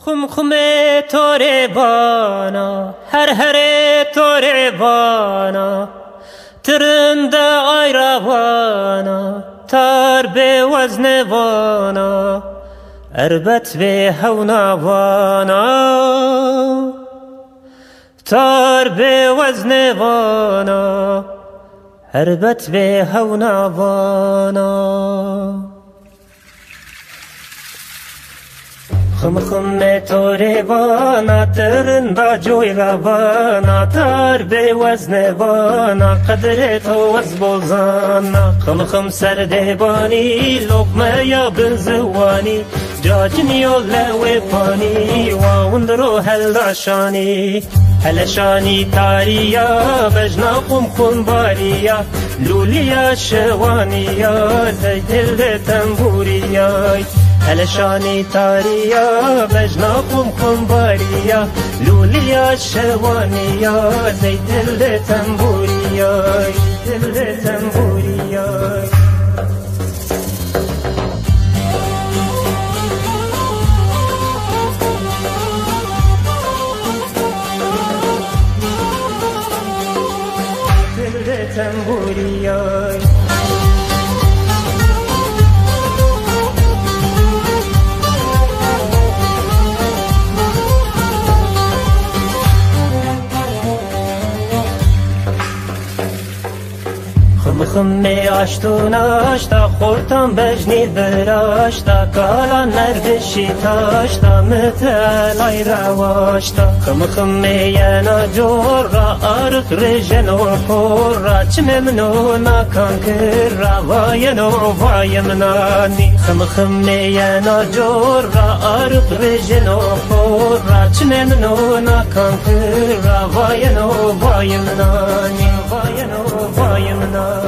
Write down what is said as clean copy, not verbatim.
خم خم توره بانا هر هر توره بانا ترند آیراوانا تار به وزن وانا اربت به هوناوانا تار به وزن وانا اربت به هوناوانا خم خم توره وانا ترندا جوی وانا تار به وزن وانا قدر تو از بوزانا خم خم سرده بانی لقمه یا بنزوانی جاجنی و لوی پانی واوندرو هلاشانی هلشانی تاریا بجنا قم کن باریا لولیا شوانیا دل تنبوریا هلشانی تاریا بجنا قم کن باریا لولیا شوانیا دل تنبوریا دل تنبوریا tamburiya خم آشتوناشتا خورتم بجنی براشتا کالا نردشی تاشتا متلای رواشتا خم ینا جورا آرق رجنو خورا چه ممنونا کان کرا واینو وایمنانی خم ینا جورا آرق رجنو خورا چه ممنونا کان کرا واینو وایمنانی واینو وایمنانی